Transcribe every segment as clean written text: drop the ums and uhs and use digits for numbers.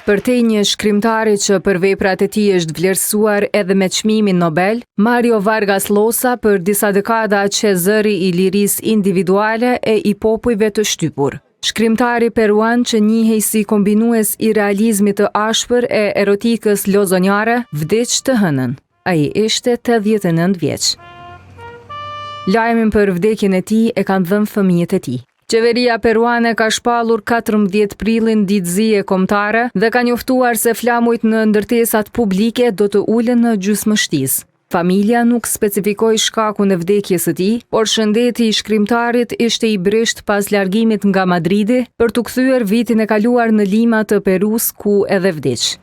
Përtej një shkrimtari që për veprat e tij është vlerësuar edhe me çmimin Nobel, Mario Vargas Llosa për disa dekada që zëri i lirisë individuale e i popujve të shtypur. Shkrimtari peruan që njihej si kombinues i realizmit të ashpër e erotikës lozonjare, vdiq të hënën. Ai ishte 89 vjeç. Lajmin për vdekjen e tij e kanë dhënë fëmijët e tij. Qeveria peruane ka shpallur 14 prillin ditëzie kombëtare dhe ka njoftuar se flamujt në ndërtesat publike do të ulen në gjysmështisë. Familja nuk specifikoi shkakun e vdekjes së tij, por shëndeti i shkrimtarit ishte i brisht pas largimit nga Madridi për t'u kthyer vitin e kaluar në Lima të Perus ku edhe vdiq.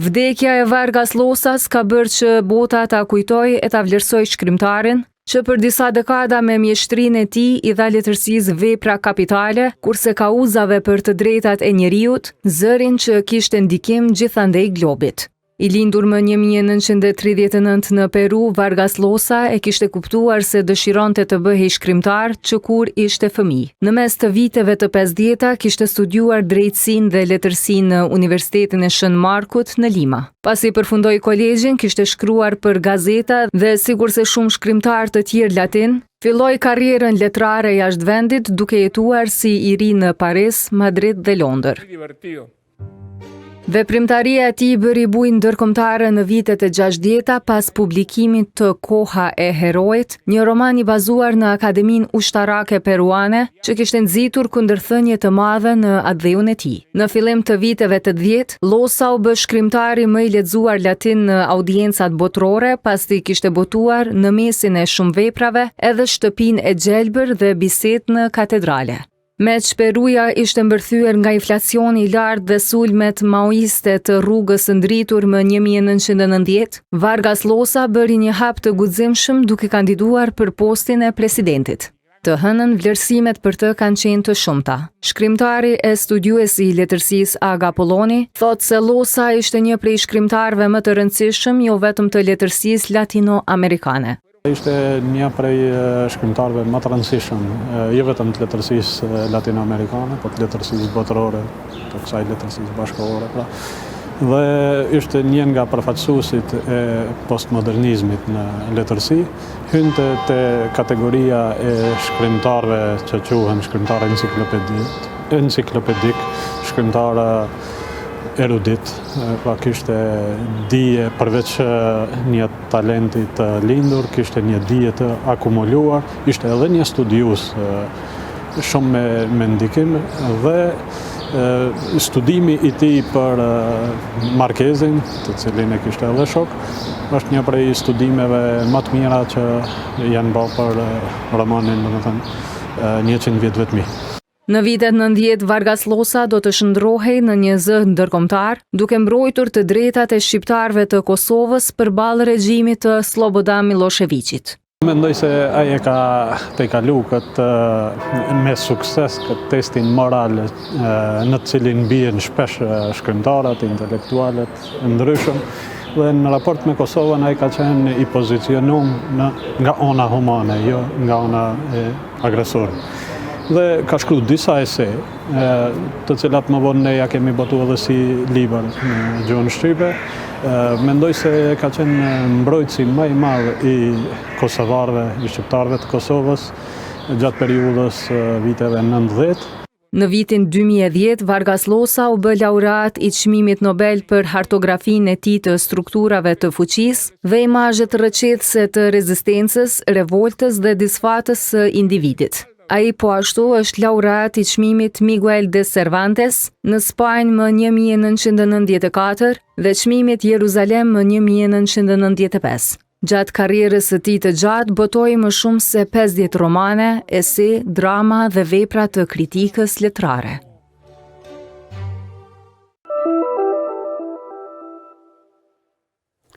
Vdekja e Vargas Llosas ka bërë që bota ta kujtojë e ta vlerësojë shkrimtarin, që për disa dekada me mjeshtrinë e tij i dha letërsisë vepra kapitale, kurse kauzave për të drejtat e njeriut, zërin që kishte ndikim gjithandej globit. I lindur më 1939 në Peru, Vargas Llosa e kishte kuptuar se dëshironte të bëhej shkrimtar që kur ishte fëmijë. Në mes të viteve të 50-ta kishte studiuar drejtësinë dhe letërsinë në Universitetin e Shën Markut në Lima. Pasi përfundoi kolegjin, kishte shkruar për gazeta dhe sikurse shumë shkrimtar të tjerë latin, filloi karrierën letrare jashtë vendit duke jetuar si i ri në Paris, Madrid dhe Londër. Veprimtaria e tij bëri bujë ndërkombëtare në vitet e 60-ta pas publikimit të Koha e Herojit, një roman i bazuar në Akademinë Ushtarake Peruane, që kishte nxitur kundërthënie të madhe në atdheun e tij. Në fillim të viteve 80, Llosa u bë shkrimtari më i lexuar latin në audiencat botërore, pasi kishte botuar në mesin e shumë veprave edhe Shtëpinë e Gjelbër dhe Bisedë në katedrale. Me që Peruja ishte mbërthyer nga inflacioni i lartë dhe sulmet maoiste të rrugës së ndritur më 1990, Vargas Llosa bëri një hap të guximshëm duke kandiduar për postin e presidentit. Të hënën vlerësimet për të kanë qenë të shumta. Shkrimtari e studiuesi i letërsisë Aga Polloni thotë se Llosa ishte një prej shkrimtarëve më të rëndësishëm jo vetëm të letërsisë latinoamerikane. Ishte një prej shkrimtarëve më të rëndësishëm, jo vetëm të letërsisë latinoamerikane, por të letërsisë botërore, të kësaj letërsisë bashkëkohore. Dhe ishte një nga përfaqësuesit e postmodernizmit në letërsi, hynte te kategoria e shkrimtarëve që quhen shkrimtarë enciklopedik, shkrimtarë erudit, pra kishte dije përveç një talenti të lindur, kishte një dije të akumuluar, ishte edhe një studius shumë me ndikim dhe studimi i tij për Markezin, të cilin e kishte edhe shok, është një prej studimeve më të mira që janë bërë për romanin, domethënë 100 vjet vetmi. Në vitet 90, Vargas Llosa do të shndrohej në një zë ndërkombëtar, duke mbrojtur të drejtat e shqiptarëve të Kosovës përballë regjimit të Slobodan Miloševićit. Mendoj se ai e ka tejkalu këtë me sukses këtë testin moral në të cilin bien shpesh shkrimtarët, intelektualet ndryshëm. Dhe në raport me Kosovën ai ka qenë i pozicionuar nga ona humane, jo nga ona agresore. Dhe ka shkruar disa ese, të cilat më vonë ne ja kemi botuar edhe si libër në gjuhën shqipe. Mendoj se ka qenë mbrojtësi më i madh i kosovarëve, i shqiptarëve të Kosovës gjatë periudhës viteve 90. Në vitin 2010, Vargas Llosa u bë laureat i çmimit Nobel për hartografinë e tij të strukturave të fuqisë dhe imazhet rrëqetëse të rezistencës, revoltës dhe disfatës së individit. Ai po ashtu është laureat i çmimit Miguel de Cervantes në Spanjë më 1994 dhe çmimit Jeruzalem më 1995. Gjatë karrierës së tij të gjatë botoi më shumë se 50 romane, ese, drama dhe vepra të kritikës letrare.